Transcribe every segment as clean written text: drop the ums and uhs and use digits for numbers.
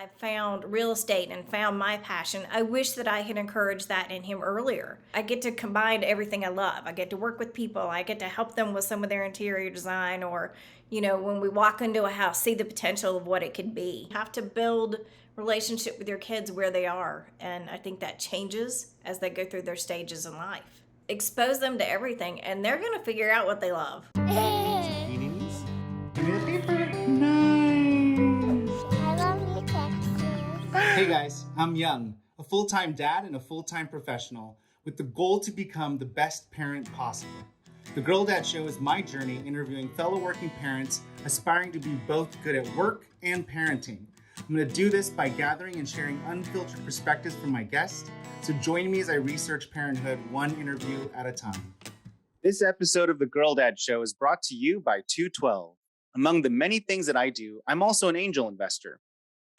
I found real estate and found my passion. I wish that I had encouraged that in him earlier. I get to combine everything I love. I get to work with people. I get to help them with some of their interior design, or, when we walk into a house, see the potential of what it could be. You have to build relationship with your kids where they are, and I think that changes as they go through their stages in life. Expose them to everything, and they're going to figure out what they love. Beanies? Give me the paper. Nice. I love you, Texas. Hey guys, I'm Young, a full-time dad and a full-time professional with the goal to become the best parent possible. The Girl Dad Show is my journey interviewing fellow working parents aspiring to be both good at work and parenting. I'm going to do this by gathering and sharing unfiltered perspectives from my guests. So join me as I research parenthood one interview at a time. This episode of The Girl Dad Show is brought to you by 212. Among the many things that I do, I'm also an angel investor.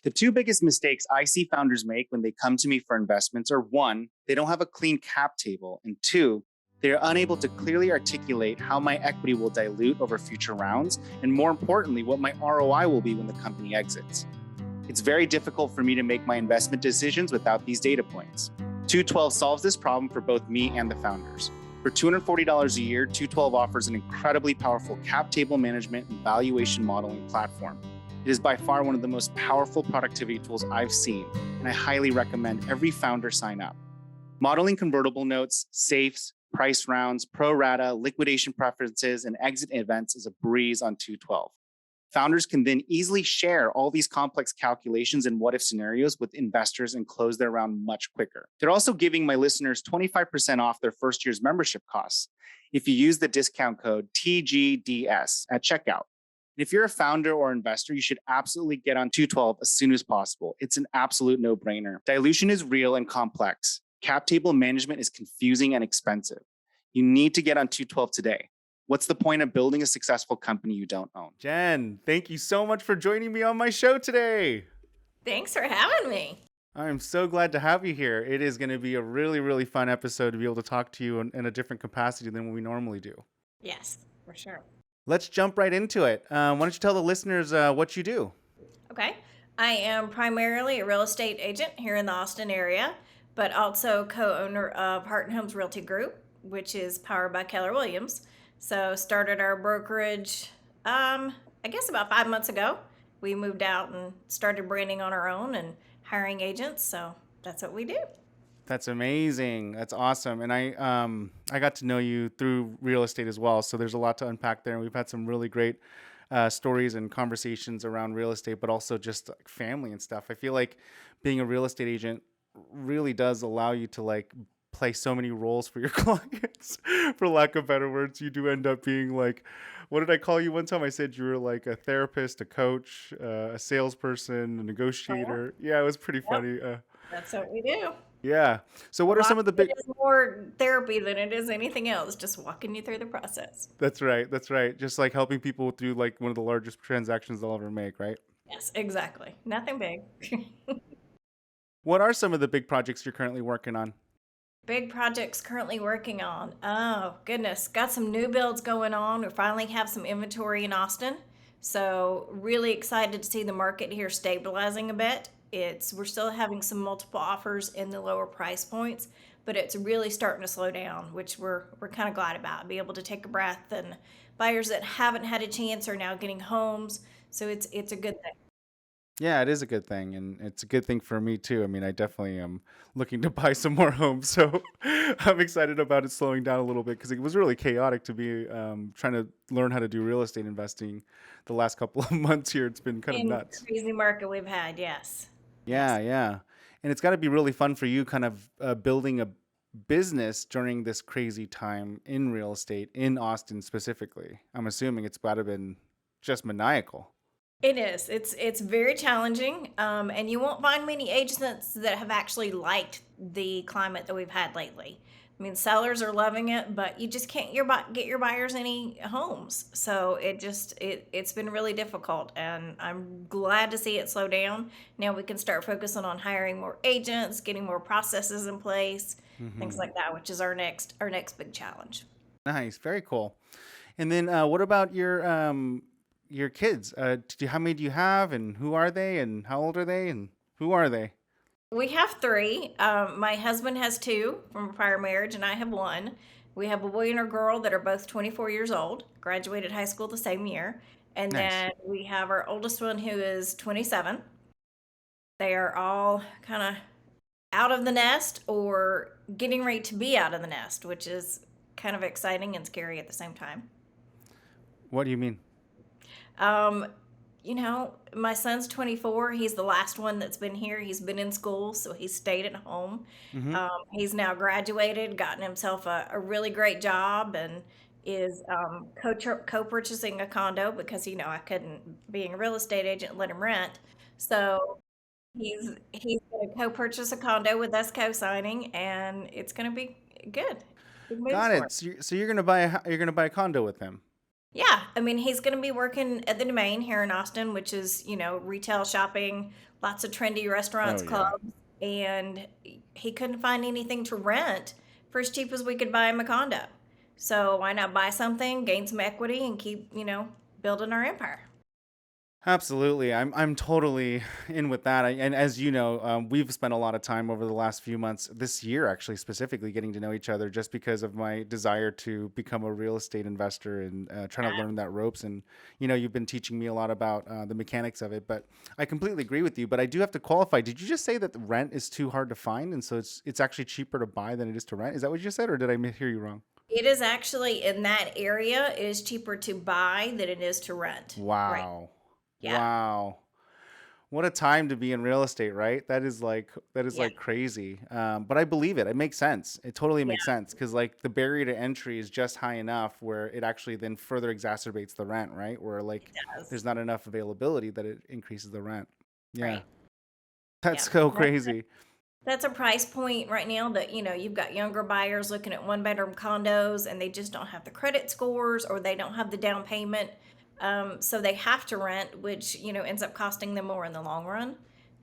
The two biggest mistakes I see founders make when they come to me for investments are one, they don't have a clean cap table, and two, they are unable to clearly articulate how my equity will dilute over future rounds, and more importantly, what my ROI will be when the company exits. It's very difficult for me to make my investment decisions without these data points. 212 solves this problem for both me and the founders. For $240 a year, 212 offers an incredibly powerful cap table management and valuation modeling platform. It is by far one of the most powerful productivity tools I've seen, and I highly recommend every founder sign up. Modeling convertible notes, safes, price rounds, pro rata, liquidation preferences, and exit events is a breeze on 212. Founders can then easily share all these complex calculations and what-if scenarios with investors and close their round much quicker. They're also giving my listeners 25% off their first year's membership costs if you use the discount code TGDS at checkout. If you're a founder or investor, you should absolutely get on 212 as soon as possible. It's an absolute no-brainer. Dilution is real and complex. Cap table management is confusing and expensive. You need to get on 212 today. What's the point of building a successful company you don't own? Jen, thank you so much for joining me on my show today. Thanks for having me. I'm so glad to have you here. It is going to be a really, really fun episode to be able to talk to you in a different capacity than we normally do. Yes, for sure. Let's jump right into it. Why don't you tell the listeners what you do? Okay. I am primarily a real estate agent here in the Austin area, but also co-owner of Heart and Homes Realty Group, which is powered by Keller Williams. So started our brokerage, I guess about 5 months ago. We moved out and started branding on our own and hiring agents. So that's what we do. That's amazing. That's awesome. And I got to know you through real estate as well. So there's a lot to unpack there. And we've had some really great stories and conversations around real estate, but also just like family and stuff. I feel like being a real estate agent really does allow you to like play so many roles for your clients. For lack of better words, you do end up being like, what did I call you one time? I said you were like a therapist, a coach, a salesperson, a negotiator. Yeah, it was pretty funny. That's what we do. Yeah. So what are some of the big... It is more therapy than it is anything else, just walking you through the process. That's right. That's right. Just like helping people through like one of the largest transactions they'll ever make, right? Yes, exactly. Nothing big. What are some of the big projects you're currently working on? Big projects currently working on. Oh, goodness. Got some new builds going on. We finally have some inventory in Austin. So really excited to see the market here stabilizing a bit. We're still having some multiple offers in the lower price points, but it's really starting to slow down, which we're kind of glad about. Be able to take a breath, and buyers that haven't had a chance are now getting homes. So it's a good thing. Yeah, it is a good thing, and it's a good thing for me too. I mean, I definitely am looking to buy some more homes, so I'm excited about it slowing down a little bit because it was really chaotic to be trying to learn how to do real estate investing the last couple of months here. It's been kind of nuts. Crazy market we've had, yes. Yeah, yeah. And it's got to be really fun for you kind of building a business during this crazy time in real estate in Austin specifically. I'm assuming it's got to have been just maniacal. It is. It's very challenging, and you won't find many agents that have actually liked the climate that we've had lately. I mean, sellers are loving it, but you just can't get your buyers any homes. So it's been really difficult, and I'm glad to see it slow down. Now we can start focusing on hiring more agents, getting more processes in place, things like that, which is our next big challenge. Nice, very cool. And then what about your your kids. How many do you have, and who are they, and how old are they, and who are they? We have three. My husband has two from a prior marriage, and I have one. We have a boy and a girl that are both 24 years old, graduated high school the same year. And Nice. then we have our oldest one who is 27. They are all kind of out of the nest or getting ready to be out of the nest, which is kind of exciting and scary at the same time. What do you mean? Um, my son's 24. He's the last one that's been here. He's been in school, so he stayed at home. Mm-hmm. He's now graduated, gotten himself a really great job, and is co-purchasing a condo because I couldn't, being a real estate agent, let him rent. So he's going to co-purchase a condo with us co-signing, and it's going to be good. Big moves Got for him. it. So you're gonna buy you're gonna buy a condo with them. Yeah, I mean, he's going to be working at the Domain here in Austin, which is, retail shopping, lots of trendy Oh restaurants, yeah. clubs, and he couldn't find anything to rent for as cheap as we could buy him a condo. So why not buy something, gain some equity, and keep, building our empire? Absolutely. I'm totally in with that. And as you know, we've spent a lot of time over the last few months, this year actually, specifically getting to know each other just because of my desire to become a real estate investor and trying to learn that ropes. And, you've been teaching me a lot about the mechanics of it, but I completely agree with you. But I do have to qualify. Did you just say that the rent is too hard to find? And so it's actually cheaper to buy than it is to rent? Is that what you just said? Or did I hear you wrong? It is actually in that area, it is cheaper to buy than it is to rent. Right. Wow. Yeah. Wow. What a time to be in real estate, right? That is Yeah. like crazy. But I believe it. It makes sense. It totally Yeah. makes sense because like the barrier to entry is just high enough where it actually then further exacerbates the rent, right? Where like Does. there's not enough availability that it increases the rent. Yeah, Right. that's Yeah. so crazy. That's a price point right now that, you've got younger buyers looking at one bedroom condos and they just don't have the credit scores or they don't have the down payment. So they have to rent, which, ends up costing them more in the long run.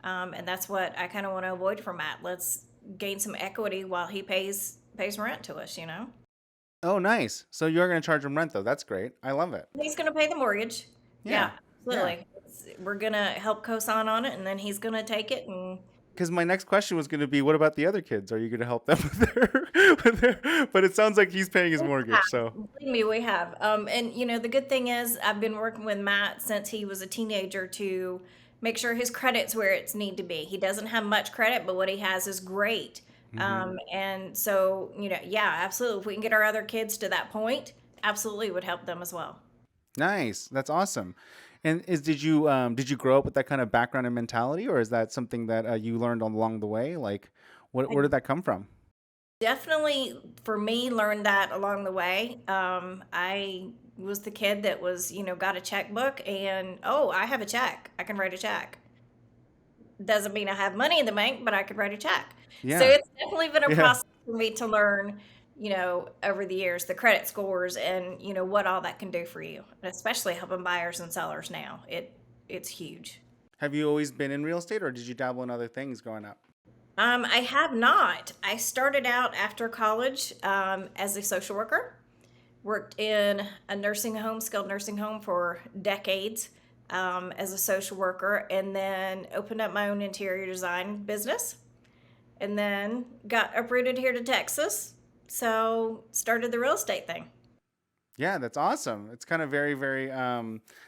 And that's what I kind of want to avoid for Matt. Let's gain some equity while he pays rent to us. Oh, nice. So you're gonna charge them rent though. That's great. I love it. He's going to pay the mortgage. Yeah, Yeah, yeah. absolutely. We're going to help co-sign on it and then he's going to take it and Because my next question was going to be, what about the other kids? Are you going to help them with their? But it sounds like he's paying his we mortgage. So have. Believe me, we have. And the good thing is I've been working with Matt since he was a teenager to make sure his credit's where it's need to be. He doesn't have much credit, but what he has is great. hmm And so, yeah, absolutely. If we can get our other kids to that point, absolutely would help them as well. nice. That's awesome. And did you grow up with that kind of background and mentality, or is that something that you learned along the way? Like, where I did that come from? definitely, for me, learned that along the way. I was the kid that was, got a checkbook and, oh, I have a check. I can write a check. Doesn't mean I have money in the bank, but I could write a check. So Yeah, it's definitely been a yeah. process for me to learn, over the years, the credit scores and, what all that can do for you, and especially helping buyers and sellers now. It's huge. Have you always been in real estate, or did you dabble in other things growing up? I have not. I started out after college as a social worker, worked in a nursing home, skilled nursing home for decades as a social worker, and then opened up my own interior design business. And then got uprooted here to Texas. So started the real estate thing. Yeah, that's awesome. It's kind of very, very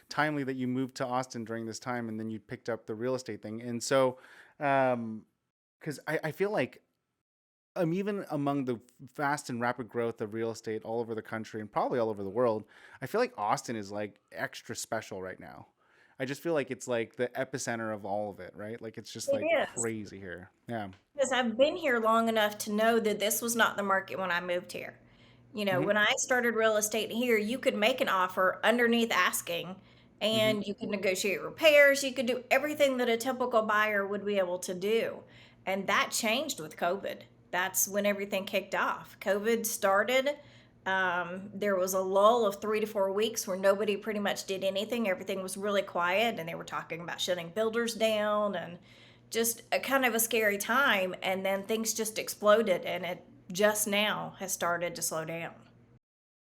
timely that you moved to Austin during this time, and then you picked up the real estate thing. And so, because I feel like even among the fast and rapid growth of real estate all over the country and probably all over the world, I feel like Austin is like extra special right now. I just feel like it's like the epicenter of all of it, right? Like it's just It like is. crazy here. Yeah. Because I've been here long enough to know that this was not the market when I moved here. hmm When I started real estate here, you could make an offer underneath asking hmm and you could negotiate repairs. You could do everything that a typical buyer would be able to do. And that changed with COVID. That's when everything kicked off. COVID started. There was a lull of 3 to 4 weeks where nobody pretty much did anything. Everything was really quiet, and they were talking about shutting builders down and just a kind of a scary time. And then things just exploded, and it just now has started to slow down.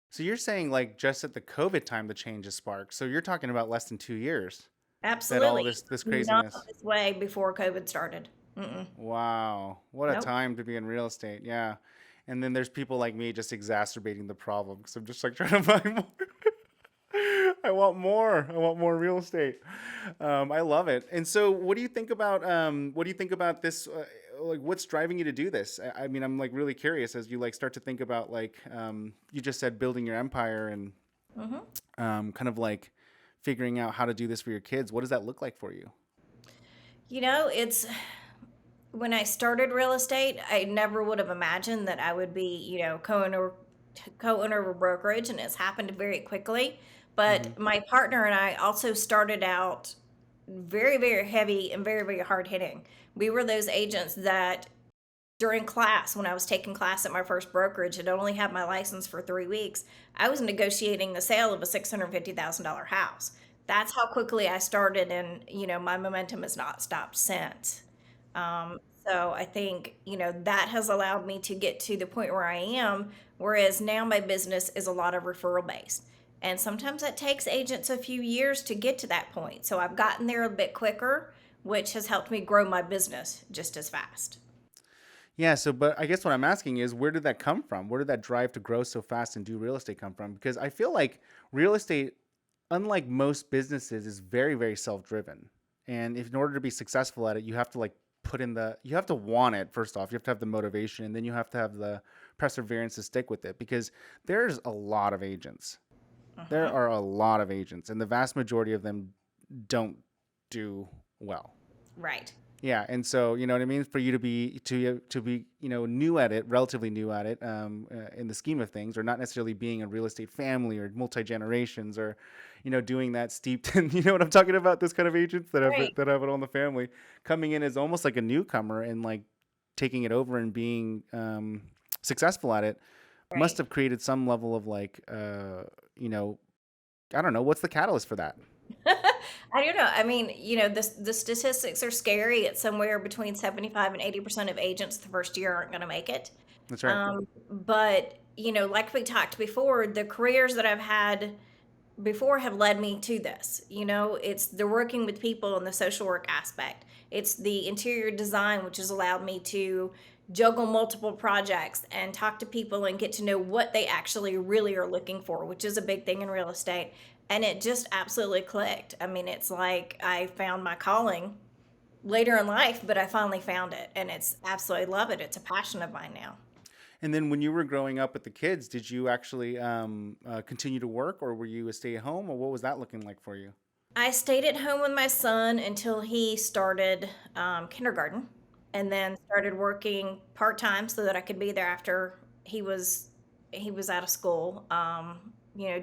So you're saying like just at the COVID time the change has sparked. So you're talking about less than 2 years that all Absolutely. this Not craziness. this way before COVID started. Mm-mm. Wow, what a Nope. time to be in real estate. Yeah. And then there's people like me just exacerbating the problem because I'm just like trying to buy more. I want more. I want more real estate. I love it. And so, what do you think about what do you think about this? Like, what's driving you to do this? I mean, I'm like really curious as you like start to think about like you just said building your empire and Hmm. kind of like figuring out how to do this for your kids. What does that look like for you? It's when I started real estate, I never would have imagined that I would be, co-owner of a brokerage, and it's happened very quickly. Hmm. But my partner and I also started out very, very heavy and very, very hard hitting. We were those agents that during class, when I was taking class at my first brokerage and only had my license for 3 weeks, I was negotiating the sale of a $650,000 house. That's how quickly I started, and my momentum has not stopped since. So I think, that has allowed me to get to the point where I am, whereas now my business is a lot of referral based. And sometimes it takes agents a few years to get to that point. So I've gotten there a bit quicker, which has helped me grow my business just as fast. Yeah, so but I guess what I'm asking is where did that come from? Where did that drive to grow so fast and do real estate come from? Because I feel like real estate, unlike most businesses, is very, very self-driven. And if in order to be successful at it, you have to like put in you have to want it first off. You have to have the motivation, and then you have to have the perseverance to stick with it because there's a lot of agents. There Hmm. are a lot of agents, and the vast majority of them don't do well. Right. Yeah, and so you know what I mean. For you to be new at it, relatively new at it, in the scheme of things, or not necessarily being a real estate family or multi generations, or doing that steeped in what I'm talking about. This kind of agents Right. that have it all in the family, coming in as almost like a newcomer and like taking it over and being successful at it, must Right. have created some level of like I don't know what's the catalyst for that. I don't know. I mean, the statistics are scary. It's somewhere between 75 and 80% of agents the first year aren't going to make it. That's right. But, like we talked before, the careers that I've had before have led me to this. It's the working with people and the social work aspect. It's the interior design, which has allowed me to juggle multiple projects and talk to people and get to know what they actually really are looking for, which is a big thing in real estate. And it just absolutely clicked. I mean, it's like I found my calling later in life, but I finally found it, and it's absolutely love it. It's a passion of mine now. And then when you were growing up with the kids, did you actually continue to work or were you a stay at home or what was that looking like for you? I stayed at home with my son until he started kindergarten, and then started working part time so that I could be there after he was out of school.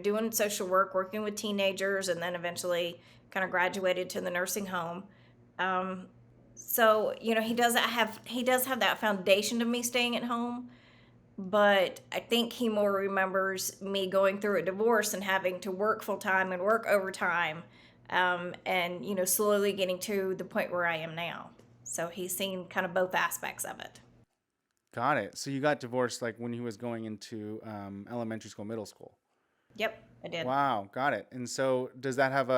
Doing social work, working with teenagers, and then eventually kind of graduated to the nursing home. Um, so he does have that foundation of me staying at home, but I think he more remembers me going through a divorce and having to work full time and work overtime, and slowly getting to the point where I am now. So he's seen kind of both aspects of it. Got it. So you got divorced like when he was going into elementary school, middle school. Yep, I did. Wow, got it. And so does that have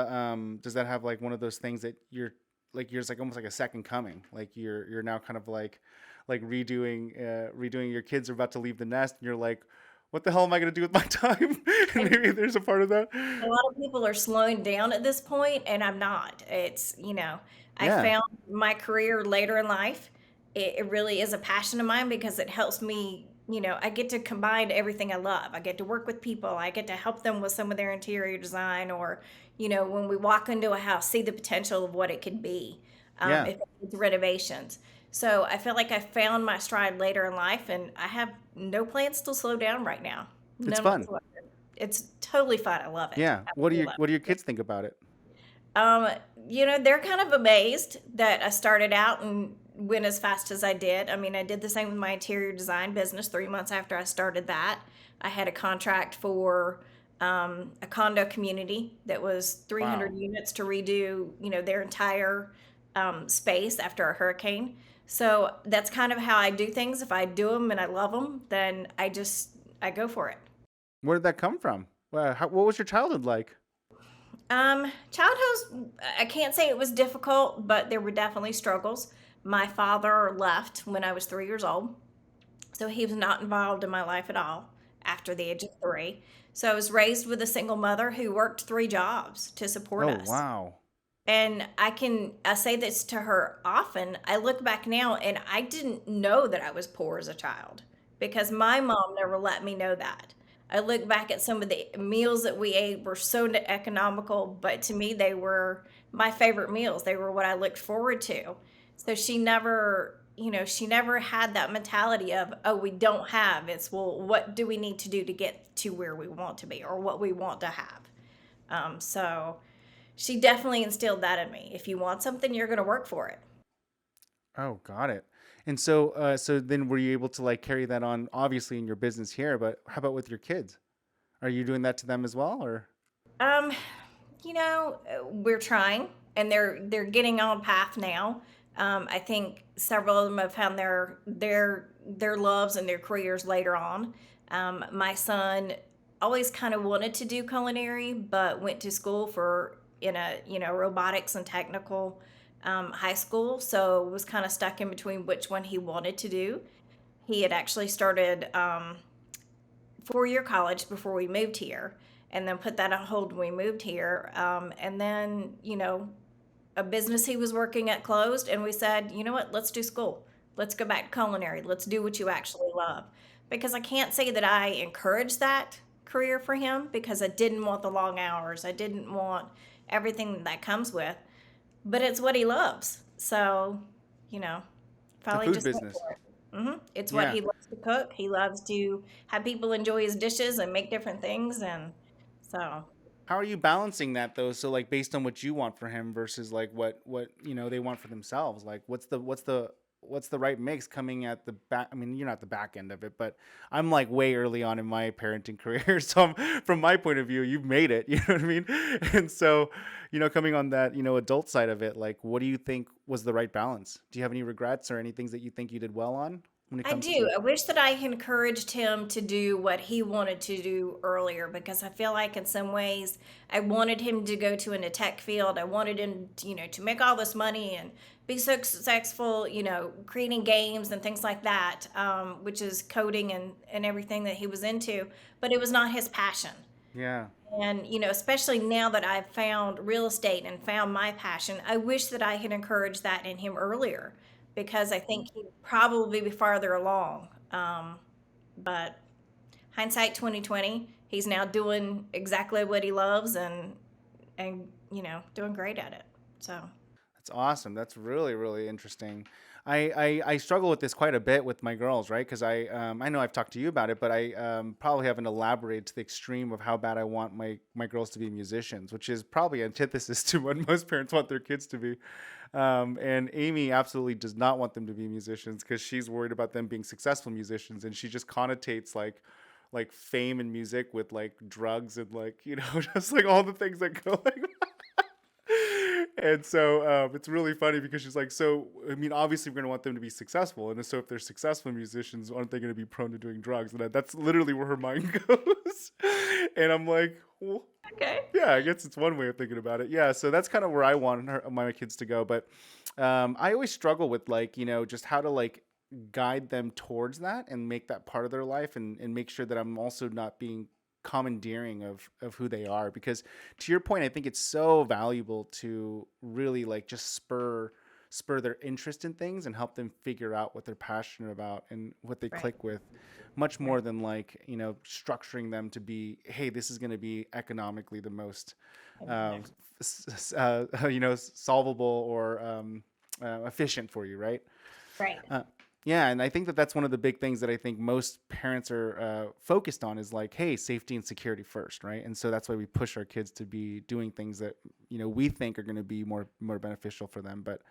like one of those things that you're like almost like a second coming. Like you're now kind of like redoing your kids are about to leave the nest and you're like, what the hell am I going to do with my time? And maybe there's a part of that. A lot of people are slowing down at this point, and I'm not. I Yeah. found my career later in life. It really is a passion of mine because it helps me. I get to combine everything I love. I get to work with people. I get to help them with some of their interior design, or, when we walk into a house, see the potential of what it could be, Yeah. if it needs renovations. So I feel like I found my stride later in life, and I have no plans to slow down right now. It's None fun. whatsoever. It's totally fun. I love it. Yeah. Absolutely love What do your it. kids think about it? Um, they're kind of amazed that I started out and went as fast as I did. I mean, I did the same with my interior design business 3 months after I started that. I had a contract for a condo community that was 300 Wow. units to redo, their entire space after a hurricane. So that's kind of how I do things. If I do them and I love them, then I go for it. Where did that come from? What was your childhood like? Childhood, I can't say it was difficult, but there were definitely struggles. My father left when I was 3 years old, so he was not involved in my life at all after the age of three. So I was raised with a single mother who worked three jobs to support Oh, us. wow. And I say this to her often. I look back now and I didn't know that I was poor as a child because my mom never let me know that. I look back at some of the meals that we ate were so economical, but to me they were my favorite meals. They were what I looked forward to. So she never, she never had that mentality of, oh, we don't have. It's, well, what do we need to do to get to where we want to be or what we want to have? So she definitely instilled that in me. If you want something, you're going to work for it. Oh, got it. And so then were you able to like carry that on, obviously in your business here, but how about with your kids? Are you doing that to them as well, or? Um, we're trying, and they're getting on path now. I think several of them have found their loves and their careers later on. My son always kind of wanted to do culinary, but went to school for in a robotics and technical high school, so was kind of stuck in between which one he wanted to do. He had actually started 4-year college before we moved here, and then put that on hold when we moved here. And then, a business he was working at closed, and we said, you know what, let's do school. Let's go back to culinary. Let's do what you actually love. Because I can't say that I encouraged that career for him because I didn't want the long hours. I didn't want everything that comes with, but it's what he loves. So, you know, The finally food just went business. for it. It's what Yeah. he loves to cook. He loves to have people enjoy his dishes and make different things. And so, How are you balancing that though? So like based on what you want for him versus like what they want for themselves. Like what's the right mix coming at the back? I mean, you're not the back end of it, but I'm like way early on in my parenting career. So from my point of view, you've made it. You know what I mean? And so, coming on that, adult side of it, like what do you think was the right balance? Do you have any regrets or any things that you think you did well on when it I comes do. to? I wish that I encouraged him to do what he wanted to do earlier because I feel like in some ways I wanted him to go to in a tech field. I wanted him, to make all this money and be so successful, creating games and things like that, which is coding and everything that he was into. But it was not his passion. Yeah. And, especially now that I've found real estate and found my passion, I wish that I had encouraged that in him earlier because I think he'd probably be farther along. But hindsight 2020, he's now doing exactly what he loves and doing great at it. So, That's awesome. That's really, really interesting. I struggle with this quite a bit with my girls, right? Because I know I've talked to you about it, but I probably haven't elaborated to the extreme of how bad I want my girls to be musicians, which is probably antithesis to what most parents want their kids to be. And Amy absolutely does not want them to be musicians because she's worried about them being successful musicians, and she just connotates like fame and music with like drugs and like just like all the things that go like and so it's really funny because she's like, so I mean, obviously we're going to want them to be successful, and so if they're successful musicians, aren't they going to be prone to doing drugs? And that's literally where her mind goes. And I'm like, well, okay. yeah, I guess it's one way of thinking about it. Yeah, so that's kind of where I want my kids to go. But I always struggle with like just how to like guide them towards that and make that part of their life, and make sure that I'm also not being commandeering of who they are, because to your point, I think it's so valuable to really like just spur their interest in things and help them figure out what they're passionate about and what they Right. click with, much more Right. than like structuring them to be, hey, this is going to be economically the most um, Exactly. solvable or efficient for you, right? Right. uh, yeah, and I think that that's one of the big things that I think most parents are focused on is like, hey, safety and security first, right? And so that's why we push our kids to be doing things that we think are going to be more beneficial for them. But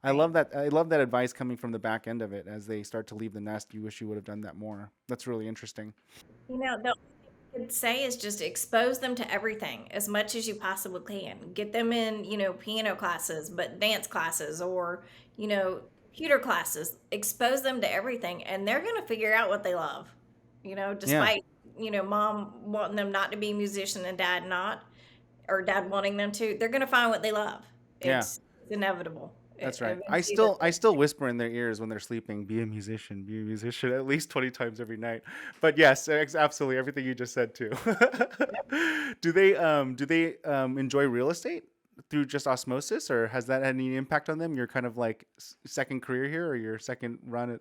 Right. I love that advice coming from the back end of it as they start to leave the nest. You wish you would have done that more. That's really interesting. The only thing I could say is just expose them to everything as much as you possibly can. Get them in, piano classes, but dance classes or, computer classes. Expose them to everything and they're going to figure out what they love, Yeah. despite mom wanting them not to be a musician and dad not, or dad wanting them to, they're gonna find what they love. Yeah, It's inevitable. that's right. Eventually, that's I still whisper in their ears when they're sleeping, be a musician at least 20 times every night. But yes, absolutely everything you just said too. Do they enjoy real estate through just osmosis, or has that had any impact on them? Your kind of like second career here, or your second run at,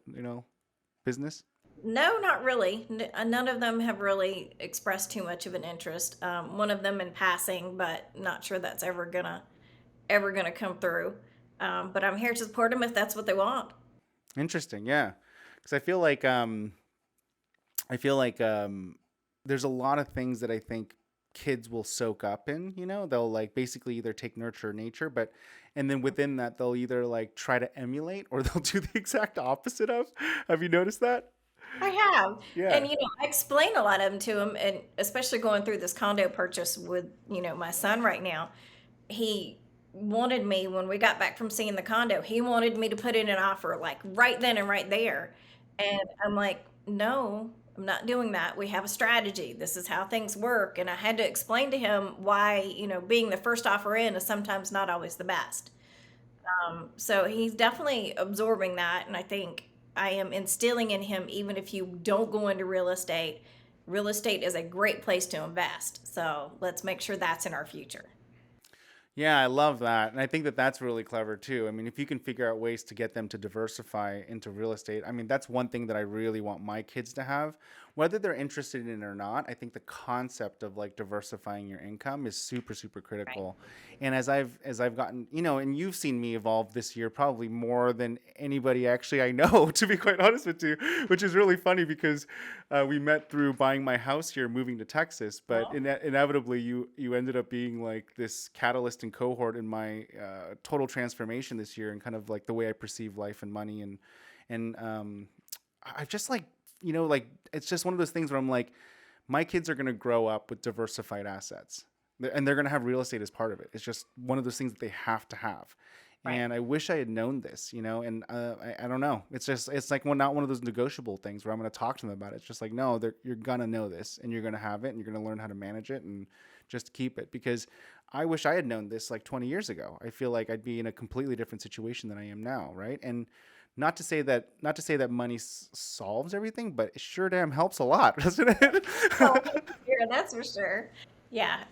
business? no, not really. None of them have really expressed too much of an interest. One of them in passing, but not sure that's ever gonna come through. But I'm here to support them if that's what they want. Interesting, yeah. Because I feel like there's a lot of things that I think kids will soak up in. They'll like basically either take nurture or nature, but and then within that they'll either like try to emulate or they'll do the exact opposite of. Have you noticed that? I have. Yeah. And, I explain a lot of them to him, and especially going through this condo purchase with, my son right now. He wanted me, when we got back from seeing the condo, he wanted me to put in an offer like right then and right there. And I'm like, no, I'm not doing that. We have a strategy. This is how things work. And I had to explain to him why, being the first offer in is sometimes not always the best. So he's definitely absorbing that, and I think I am instilling in him, even if you don't go into real estate is a great place to invest. So let's make sure that's in our future. Yeah, I love that. And I think that that's really clever too. I mean, if you can figure out ways to get them to diversify into real estate, I mean, that's one thing that I really want my kids to have, whether they're interested in it or not. I think the concept of like diversifying your income is super, super Right. critical. And as I've gotten, and you've seen me evolve this year probably more than anybody actually I know, to be quite honest with you, which is really funny because we met through buying my house here, moving to Texas, but Well, inevitably you ended up being like this catalyst and cohort in my total transformation this year, and kind of like the way I perceive life and money, and I've just like like it's just one of those things where I'm like, my kids are gonna grow up with diversified assets, and they're gonna have real estate as part of it. It's just one of those things that they have to have. right. And I wish I had known this, and I don't know. It's like not one of those negotiable things where I'm going to talk to them about it. It's just like, no, you're going to know this, and you're going to have it, and you're going to learn how to manage it and just keep it. Because I wish I had known this like 20 years ago. I feel like I'd be in a completely different situation than I am now, right? And not to say that money solves everything, but it sure damn helps a lot, doesn't it? Oh, yeah, that's for sure. Yeah.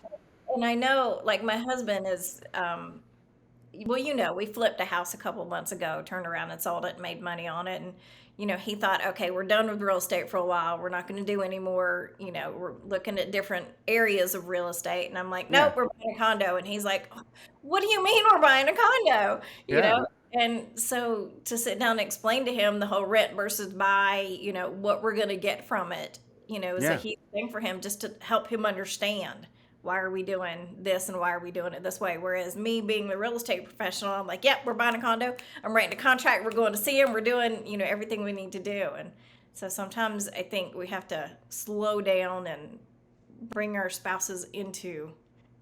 And I know, like, my husband is, well, we flipped a house a couple months ago, turned around and sold it and made money on it. And, he thought, okay, we're done with real estate for a while. We're not going to do any more. We're looking at different areas of real estate. And I'm like, Yeah, nope, we're buying a condo. And he's like, what do you mean we're buying a condo? You yeah, know? And so to sit down and explain to him the whole rent versus buy, what we're going to get from it, is a yeah. huge thing for him, just to help him understand why are we doing this and why are we doing it this way. Whereas me being the real estate professional, I'm like, yep, we're buying a condo. I'm writing a contract. We're going to see him. We're doing, everything we need to do. And so sometimes I think we have to slow down and bring our spouses into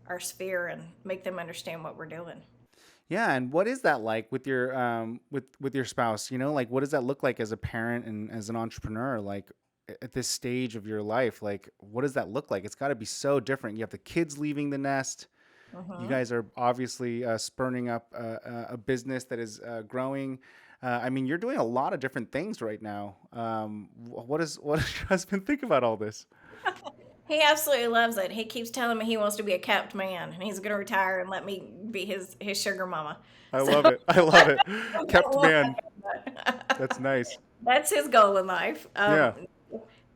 our sphere and make them understand what we're doing. Yeah, and what is that like with your with your spouse? Like what does that look like as a parent and as an entrepreneur? Like at this stage of your life, like what does that look like? It's got to be so different. You have the kids leaving the nest. You Hmm. guys are obviously spurning up a business that is growing. I mean, you're doing a lot of different things right now. What does your husband think about all this? He absolutely loves it. He keeps telling me he wants to be a kept man and he's going to retire and let me be his sugar mama. I So love it. I love it. I don't Kept want man. that. That's nice. That's his goal in life. Yeah.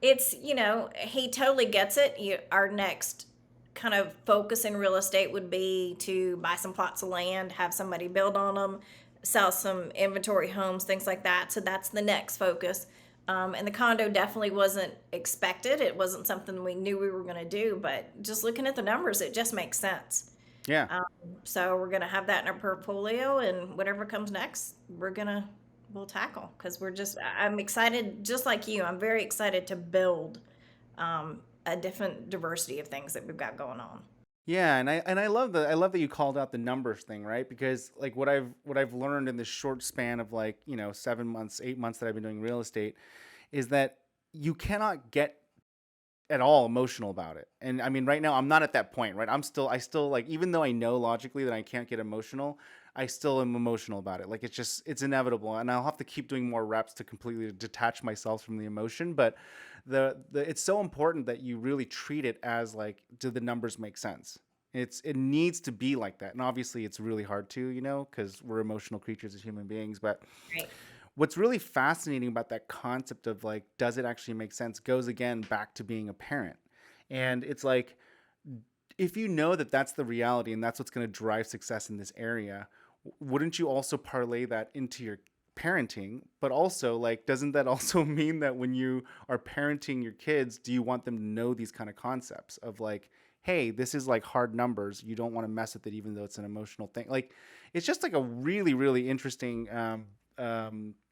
It's, he totally gets it. Our next kind of focus in real estate would be to buy some plots of land, have somebody build on them, sell some inventory homes, things like that. So that's the next focus. And the condo definitely wasn't expected. It wasn't something we knew we were going to do, but just looking at the numbers, it just makes sense. Yeah. Um, so we're going to have that in our portfolio, and whatever comes next, we'll tackle, because I'm excited, just like you. I'm very excited to build a different diversity of things that we've got going on. Yeah, and I love that you called out the numbers thing, right? Because like what I've learned in this short span of like, 7 months, 8 months that I've been doing real estate is that you cannot get at all emotional about it. And I mean, right now I'm not at that point, right? I still like, even though I know logically that I can't get emotional, I still am emotional about it. Like it's inevitable, and I'll have to keep doing more reps to completely detach myself from the emotion. But the it's so important that you really treat it as like, do the numbers make sense? It needs to be like that, and obviously it's really hard to, because we're emotional creatures as human beings. But Right. what's really fascinating about that concept of like, does it actually make sense, goes again back to being a parent. And it's like, if you know that that's the reality and that's what's going to drive success in this area, wouldn't you also parlay that into your parenting? But also, like, doesn't that also mean that when you are parenting your kids, do you want them to know these kind of concepts of like, hey, this is like hard numbers, you don't want to mess with it even though it's an emotional thing? Like, it's just like a really really interesting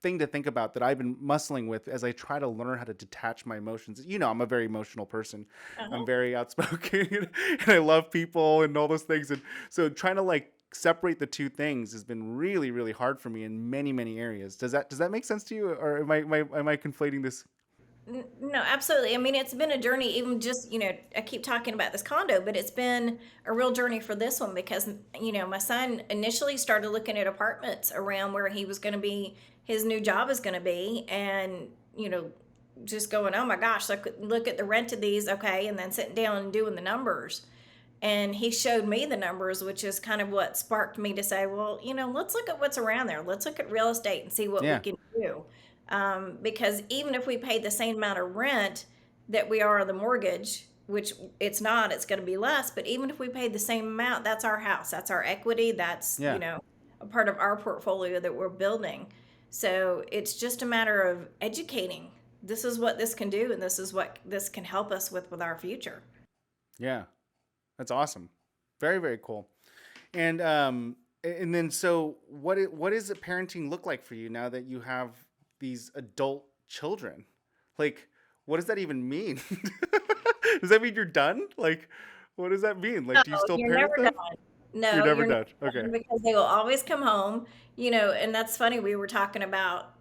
thing to think about that I've been muscling with as I try to learn how to detach my emotions. I'm a very emotional person. I'm Uh-huh. very outspoken and I love people and all those things. And so trying to like separate the two things has been really, really hard for me in many, many areas. Does that make sense to you, or am I conflating this? No, absolutely. I mean, it's been a journey, even just, I keep talking about this condo, but it's been a real journey for this one because, my son initially started looking at apartments around where he was going to be, his new job is going to be. And, you know, just going, oh my gosh, look at the rent of these. Okay. And then sitting down and doing the numbers. And he showed me the numbers, which is kind of what sparked me to say, well, let's look at what's around there. Let's look at real estate and see what we Yeah. can do. Because even if we pay the same amount of rent that we are on the mortgage, which it's not, it's going to be less, but even if we pay the same amount, that's our house, that's our equity, that's, Yeah. a part of our portfolio that we're building. So it's just a matter of educating. This is what this can do, and this is what this can help us with our future. Yeah. That's awesome. Very, very cool. And then, so what does it parenting look like for you now that you have these adult children? Like, what does that even mean? Does that mean you're done? Like, what does that mean? No, Like, do you still you're parent never them? done. You're No, never you're never done. Okay. done because they will always come home, and that's funny. We were talking about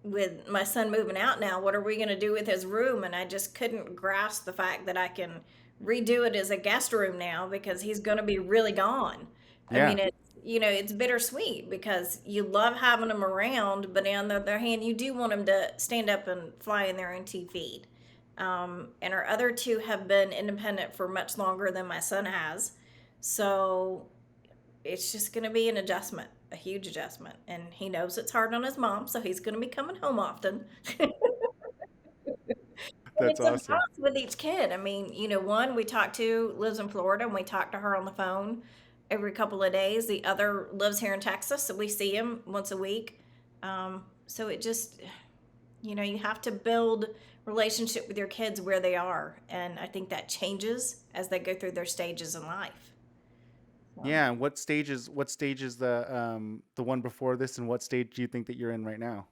with my son moving out now, what are we going to do with his room? And I just couldn't grasp the fact that I can redo it as a guest room now because he's going to be really gone. I Yeah. mean, it's bittersweet because you love having him around, but on the other hand, you do want him to stand up and fly in their own 2 feet. And our other two have been independent for much longer than my son has. So it's just going to be an adjustment, a huge adjustment. And he knows it's hard on his mom, so he's going to be coming home often. And That's it's a awesome. balance with each kid. I mean, one we talked to lives in Florida, and we talk to her on the phone every couple of days. The other lives here in Texas, so we see him once a week. So it just, you have to build relationship with your kids where they are, and I think that changes as they go through their stages in life. So Yeah. What stage is the one before this, and what stage do you think that you're in right now?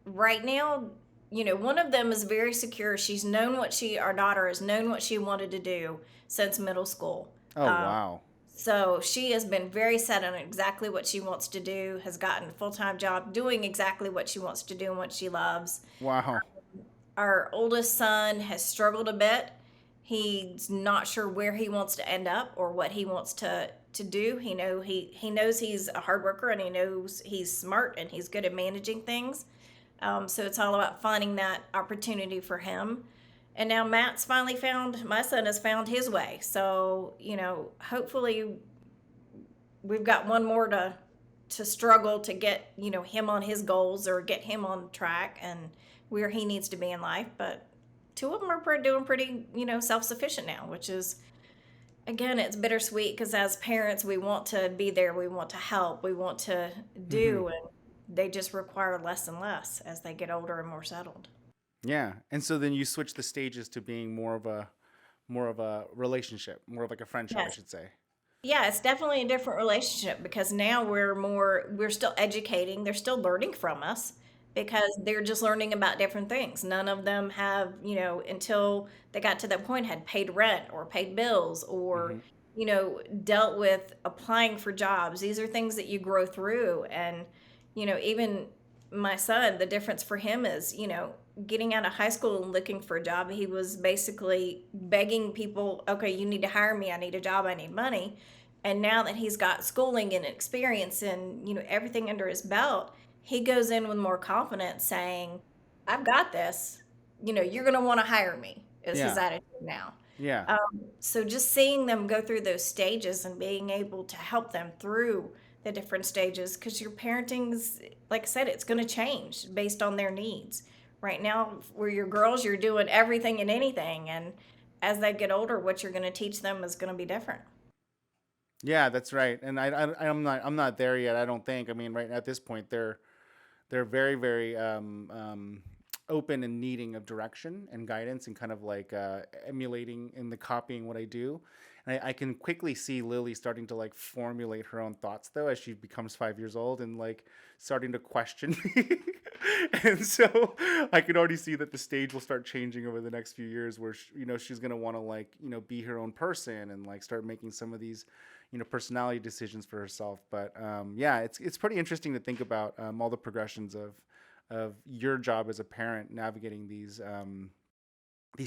right now, one of them is very secure. Our daughter has known what she wanted to do since middle school. Oh, Um, wow. so she has been very set on exactly what she wants to do, has gotten a full time job doing exactly what she wants to do and what she loves. Wow. Our oldest son has struggled a bit. He's not sure where he wants to end up or what he wants to do. He knows he's a hard worker and he knows he's smart and he's good at managing things. So it's all about finding that opportunity for him. And now my son has found his way. So, hopefully we've got one more to struggle to get, him on his goals or get him on track and where he needs to be in life. But two of them are doing pretty, self-sufficient now, which is, again, it's bittersweet because as parents, we want to be there, we want to help, we want to Hmm. do, and they just require less and less as they get older and more settled. Yeah. And so then you switch the stages to being more of a relationship, more of like a friendship, I Yes. should say. Yeah, it's definitely a different relationship because now we're still educating, they're still learning from us because they're just learning about different things. None of them have, until they got to that point, had paid rent or paid bills or, Hmm. dealt with applying for jobs. These are things that you grow through. And, even my son, the difference for him is, getting out of high school and looking for a job, he was basically begging people, okay, you need to hire me. I need a job. I need money. And now that he's got schooling and experience and, everything under his belt, he goes in with more confidence saying, I've got this. You're going to want to hire me, is his Yeah. attitude now. Yeah. So just seeing them go through those stages and being able to help them through the different stages, because your parenting's, like I said, it's going to change based on their needs. Right now, where your girls, you're doing everything and anything, and as they get older, what you're going to teach them is going to be different. Yeah, that's right. And I'm not there yet. I don't think. I mean, right at this point, they're very very open and needing of direction and guidance and kind of like emulating and the copying what I do. And I can quickly see Lily starting to like formulate her own thoughts though as she becomes 5 years old and like starting to question me. And so I can already see that the stage will start changing over the next few years where she's going to want to like be her own person and like start making some of these personality decisions for herself. But yeah, it's pretty interesting to think about all the progressions of your job as a parent navigating these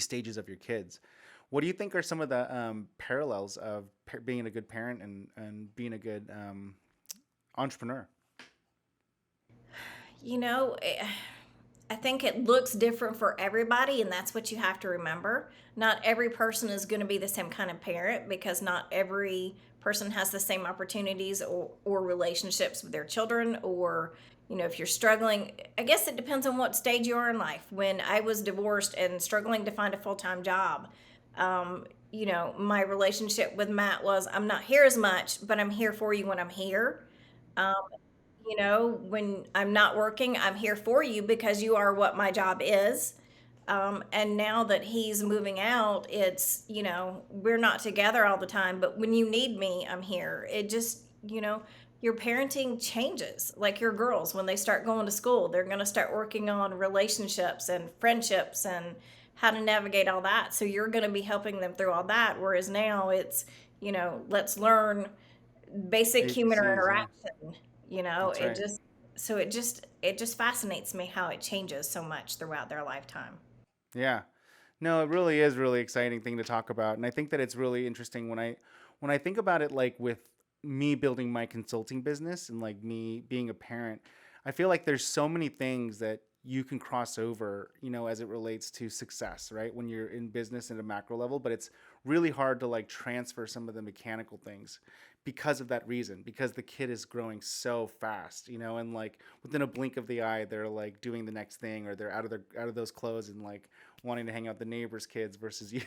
stages of your kids. What do you think are some of the parallels of being a good parent and being a good entrepreneur? You know, eh, I think it looks different for everybody, and that's what you have to remember. Not every person is going to be the same kind of parent because not every person has the same opportunities or relationships with their children, or, if you're struggling. I guess it depends on what stage you are in life. When I was divorced and struggling to find a full time job, my relationship with Matt was, I'm not here as much, but I'm here for you when I'm here. Um, when I'm not working, I'm here for you because you are what my job is. And now that he's moving out, it's, we're not together all the time, but when you need me, I'm here. It just, your parenting changes. Like your girls, when they start going to school, they're going to start working on relationships and friendships and how to navigate all that. So you're going to be helping them through all that. Whereas now it's, let's learn basic human ABCs, yeah. interaction. That's It right. just it just fascinates me how it changes so much throughout their lifetime. Yeah. No, it really is really exciting thing to talk about. And I think that it's really interesting when I think about it like with me building my consulting business and like me being a parent, I feel like there's so many things that you can cross over, as it relates to success, right? When you're in business at a macro level, but it's really hard to like transfer some of the mechanical things because of that reason, because the kid is growing so fast, and like within a blink of the eye, they're like doing the next thing or they're out of those clothes and like wanting to hang out with the neighbors' kids versus you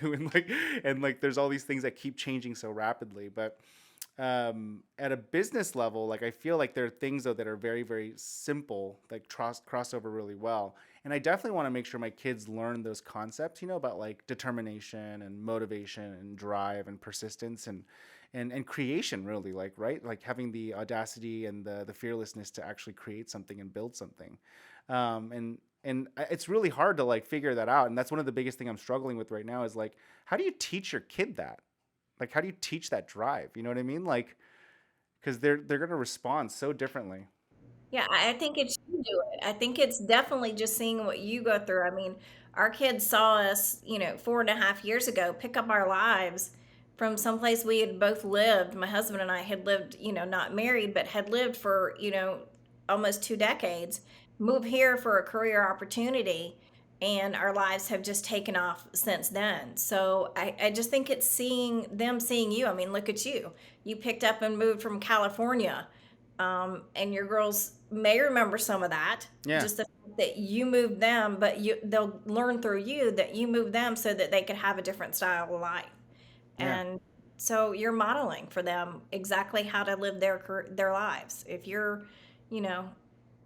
and like there's all these things that keep changing so rapidly. But at a business level, like I feel like there are things though that are very, very simple, like cross over really well. And I definitely want to make sure my kids learn those concepts, about like determination and motivation and drive and persistence and creation really like right like having the audacity and the fearlessness to actually create something and build something it's really hard to like figure that out, and that's one of the biggest thing I'm struggling with right now is like how do you teach your kid that, like how do you teach that drive, you know what I mean, like because they're going to respond so differently. Yeah, I think it's you do it. I think it's definitely just seeing what you go through. I mean, our kids saw us, 4.5 years ago, pick up our lives from someplace we had both lived. My husband and I had lived, not married, but had lived for, almost 2 decades, move here for a career opportunity, and our lives have just taken off since then. So I just think it's seeing them seeing you. I mean, look at you. You picked up and moved from California, and your girls may remember some of that. Yeah. Just the fact that you moved them, but they'll learn through you that you moved them so that they could have a different style of life. Yeah. And so you're modeling for them exactly how to live their lives. If you're, you know,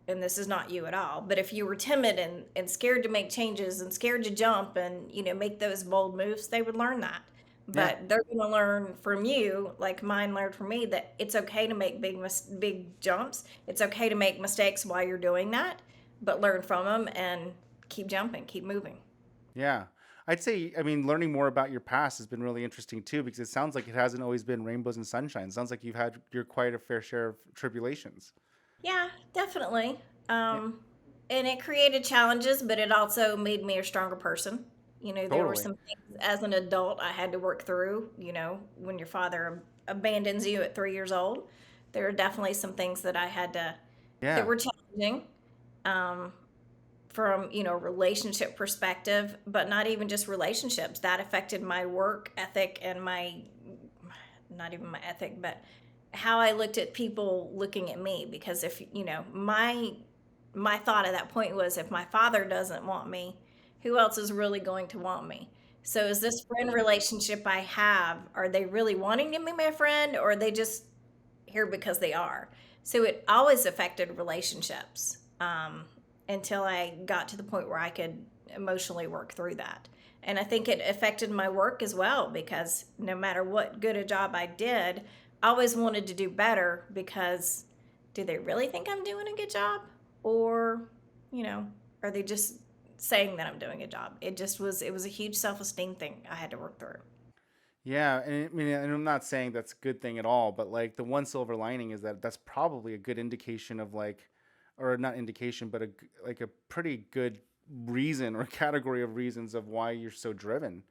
and this is not you at all, but if you were timid and scared to make changes and scared to jump and, make those bold moves, they would learn that. Yeah. But they're going to learn from you, like mine learned from me, that it's okay to make big jumps. It's okay to make mistakes while you're doing that, but learn from them and keep jumping, keep moving. Yeah. I'd say, I mean, learning more about your past has been really interesting too, because it sounds like it hasn't always been rainbows and sunshine. It sounds like you've had your quite a fair share of tribulations. Yeah, definitely. Yeah. Um, And it created challenges, but it also made me a stronger person. There were Totally. some things as an adult I had to work through. When your father abandons you at 3 years old, there are definitely some things that I had to that Yeah. were challenging. Um, from relationship perspective, but not even just relationships, that affected my work ethic and my, not even my ethic, but how I looked at people looking at me. Because if my thought at that point was, if my father doesn't want me, who else is really going to want me? So is this friend relationship I have, are they really wanting to be my friend, or are they just here because they are? So it always affected relationships, until I got to the point where I could emotionally work through that. And I think it affected my work as well, because no matter what good a job I did, I always wanted to do better, because do they really think I'm doing a good job? Or, you know, are they just saying that I'm doing a job? It was a huge self esteem thing I had to work through. Yeah, and I mean, and I'm not saying that's a good thing at all, but like the one silver lining is that that's probably a good indication of like, or not indication, but like a pretty good reason or category of reasons of why you're so driven.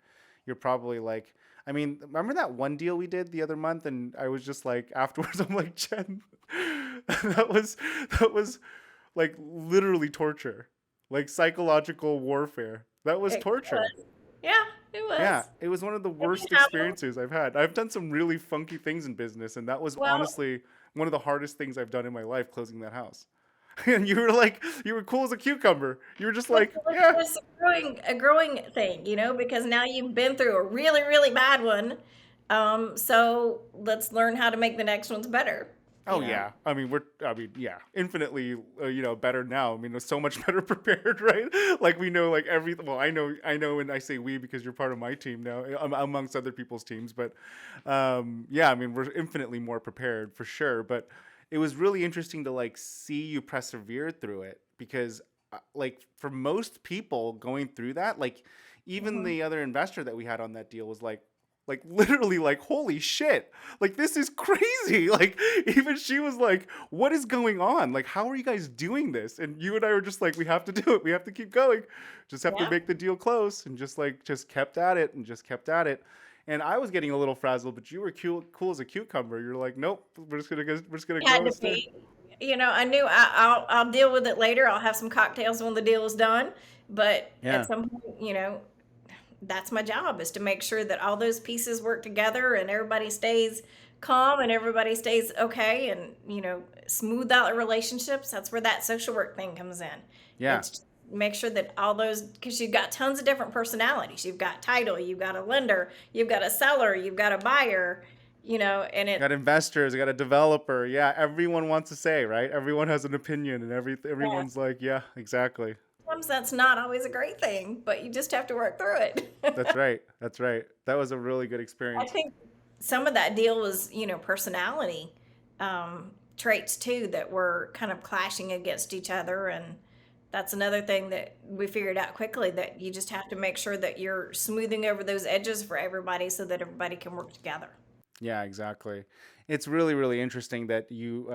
You're probably like, I mean, remember that one deal we did the other month, and I was just like afterwards, I'm like, Jen, that was that was like literally torture, like psychological warfare. That was It torture. was. Yeah, it Yeah, was. it was one of the And you worst have, experiences I've had. I've done some really funky things in business, and that was well, honestly one of the hardest things I've done in my life, closing that house. And you were like, you were cool as a cucumber. You were just well, like, yeah, it's a growing thing, because now you've been through a really, really bad one. So let's learn how to make the next ones better, you oh know? yeah. I mean, yeah, infinitely, better now. I mean, we're so much better prepared, right? Like we know, like everything. Well, I know, and I say we because you're part of my team now, amongst other people's teams. But, yeah, I mean, we're infinitely more prepared for sure. But it was really interesting to like see you persevere through it because, like, for most people going through that, like, even Mhm. the other investor that we had on that deal was like literally like holy shit, like this is crazy. Like even she was like, what is going on, like how are you guys doing this? And you and I were just like, we have to do it, we have to keep going, just have to Yeah. make the deal close, and just kept at it and just kept at it. And I was getting a little frazzled, but you were cool as a cucumber. You're like, nope, we're just gonna Had go to instead. be. I knew I'll deal with it later. I'll have some cocktails when the deal is done. But at Yeah. some point, that's my job, is to make sure that all those pieces work together and everybody stays calm and everybody stays okay, and smooth out the relationships. That's where that social work thing comes in. Yeah. It's make sure that all those, because you've got tons of different personalities. You've got title, you've got a lender, you've got a seller, you've got a buyer, and Got investors, got a developer. Yeah, everyone wants to say, right? Everyone has an opinion, and yeah, everyone's like, yeah, exactly. sometimes that's not always a great thing, but you just have to work through it. That's right. That's right. That was a really good I experience. think some of that deal was, personality, traits too, that were kind of clashing against each other. And that's another thing that we figured out quickly, that you just have to make sure that you're smoothing over those edges for everybody so that everybody can work together. Yeah, exactly. It's really, really interesting that you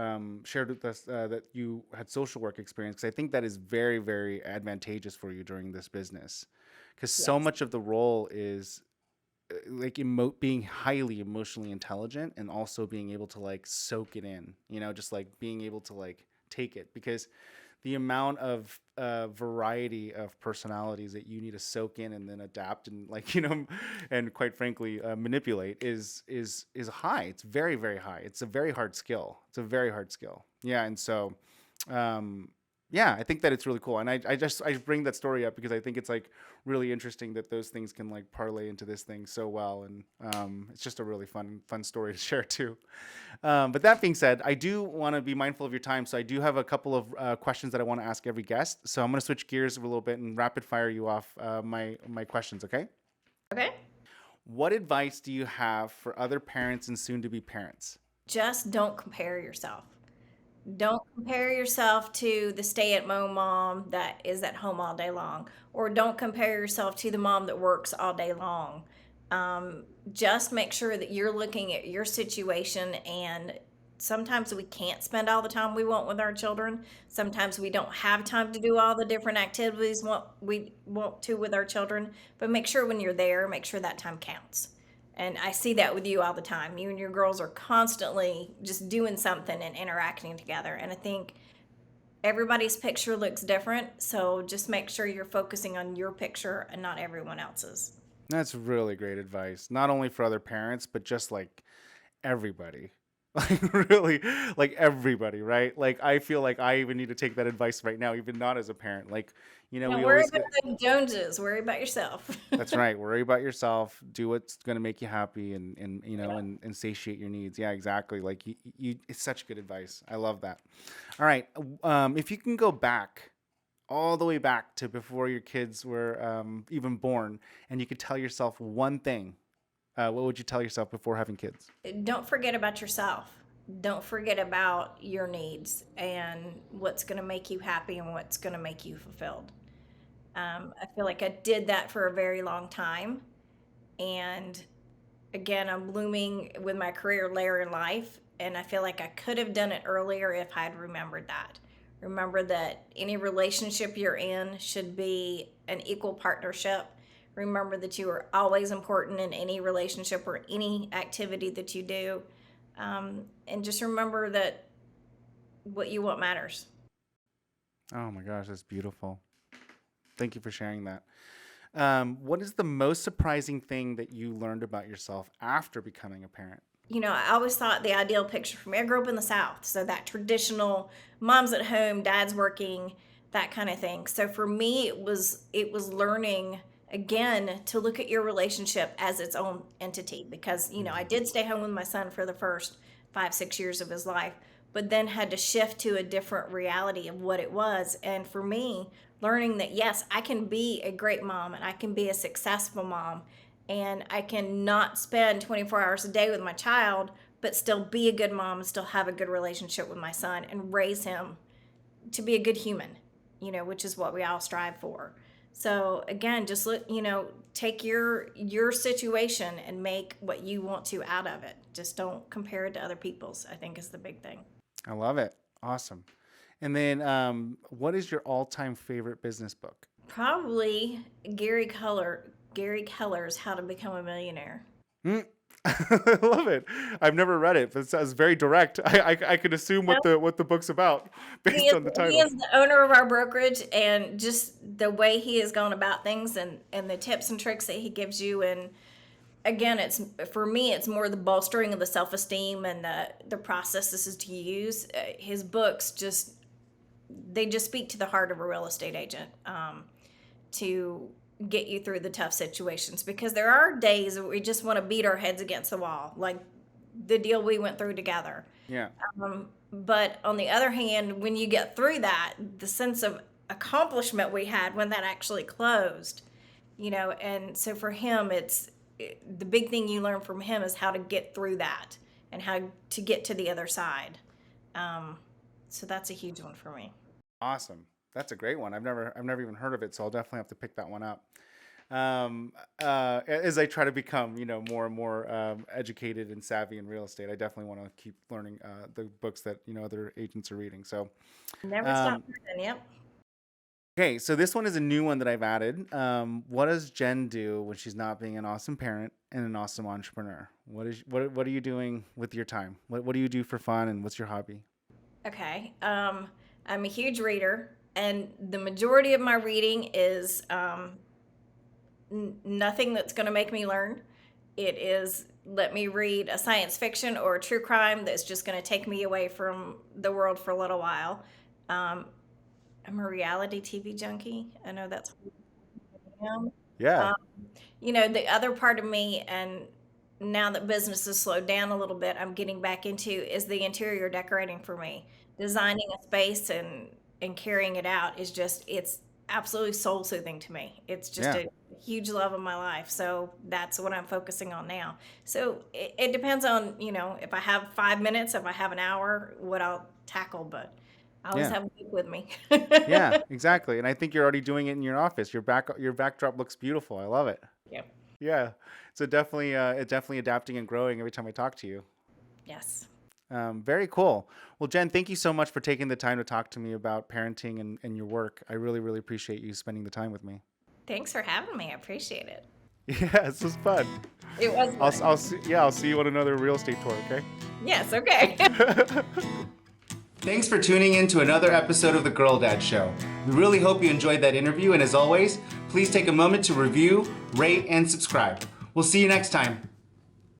shared with us that you had social work experience, because I think that is very, very advantageous for you during this business, because so Yes. much of the role is like being highly emotionally intelligent and also being able to like soak it in, just like being able to like take it, because the amount of variety of personalities that you need to soak in and then adapt and like and quite frankly manipulate is high. It's very, very high. It's a very hard skill. It's a very hard skill. Yeah, and so um yeah, I think that it's really cool. And I bring that story up because I think it's like really interesting that those things can like parlay into this thing so well. And it's just a really fun story to share too. But that being said, I do want to be mindful of your time. So I do have a couple of questions that I want to ask every guest. So I'm going to switch gears a little bit and rapid fire you off my questions. Okay. Okay. What advice do you have for other parents and soon to be parents? Just don't compare yourself. Don't compare yourself to the stay-at-home mom that is at home all day long, or don't compare yourself to the mom that works all day long. Just make sure that you're looking at your situation and sometimes we can't spend all the time we want with our children. Sometimes we don't have time to do all the different activities what we want to with our children. But make sure when you're there, make sure that time counts. And I see that with you all the time. You and your girls are constantly just doing something and interacting together. And I think everybody's picture looks different. So just make sure you're focusing on your picture and not everyone else's. That's really great advice. Not only for other parents, but just like everybody. Like really, like everybody, right? Like I feel like I even need to take that advice right now, even not as a parent. Like, Don't we worry always about get. the Joneses. Worry about yourself. That's right. Worry about yourself. Do what's going to make you happy, and Yeah. and satiate your needs. Yeah, exactly. Like it's such good advice. I love that. All right. If you can go back, all the way back to before your kids were even born, and you could tell yourself one thing, what would you tell yourself before having kids? Don't forget about yourself. Don't forget about your needs and what's going to make you happy and what's going to make you fulfilled. I feel like I did that for a very long time. And again, I'm blooming with my career later in life. And I feel like I could have done it earlier if I'd remembered that. Remember that any relationship you're in should be an equal partnership. Remember that you are always important in any relationship or any activity that you do. And just remember that what you want matters. Oh my gosh, that's beautiful. Thank you for sharing that. What is the most surprising thing that you learned about yourself after becoming a parent? I always thought the ideal picture for me, I grew up in the South, so that traditional mom's at home, dad's working, that kind of thing. So for me, it was learning again to look at your relationship as its own entity because I did stay home with my son for the first 5-6 years of his life, but then had to shift to a different reality of what it was. And for me, learning that yes, I can be a great mom and I can be a successful mom and I can not spend 24 hours a day with my child, but still be a good mom and still have a good relationship with my son and raise him to be a good human, which is what we all strive for. So again, just take your situation and make what you want to out of it. Just don't compare it to other people's, I think is the big thing. I love it. Awesome. And then, what is your all-time favorite business book? Probably Gary Keller's How to Become a Millionaire. Hmm. I love it. I've never read it, but it sounds very direct. I could assume what the book's about He based is on the he title. is the owner of our brokerage, and just the way he has gone about things and the tips and tricks that he gives you. And again, it's for me, it's more the bolstering of the self-esteem and the processes to use. His books just speak to the heart of a real estate agent, to get you through the tough situations, because there are days where we just want to beat our heads against the wall, like the deal we went through together. Yeah. But on the other hand, when you get through that, the sense of accomplishment we had when that actually closed, and so for him, the big thing you learn from him is how to get through that and how to get to the other side. So that's a huge one for me. Awesome. That's a great one. I've never even heard of it, so I'll definitely have to pick that one up. As I try to become, more and more educated and savvy in real estate, I definitely want to keep learning the books that other agents are reading. So, Never stop um, learning. Yep. okay, so this one is a new one that I've added. What does Jen do when she's not being an awesome parent and an awesome entrepreneur? What are you doing with your time? What do you do for fun, and what's your hobby? Okay. I'm a huge reader, and the majority of my reading is nothing that's going to make me learn. It is let me read a science fiction or a true crime that's just going to take me away from the world for a little while. Um, I'm a reality TV junkie. I know that's who I am. Yeah. Um, the other part of me, and now that business has slowed down a little bit, I'm getting back into is the interior decorating for me. Designing a space and carrying it out is it's absolutely soul soothing to me. It's just Yeah. a huge love of my life. So that's what I'm focusing on now. So it depends on, if I have 5 minutes, if I have an hour, what I'll tackle, but I always Yeah. have a book with me. Yeah, exactly. And I think you're already doing it in your office. Your backdrop looks beautiful. I love it. Yeah. Yeah. So definitely it's definitely adapting and growing every time I talk to you. Yes. Very cool. Well, Jenn, thank you so much for taking the time to talk to me about parenting and your work. I really, really appreciate you spending the time with me. Thanks for having me. I appreciate it. Yeah, this was fun. It was fun. I'll see you on another real estate tour, okay? Yes, okay. Thanks for tuning in to another episode of The Girl Dad Show. We really hope you enjoyed that interview, and as always, please take a moment to review, rate, and subscribe. We'll see you next time.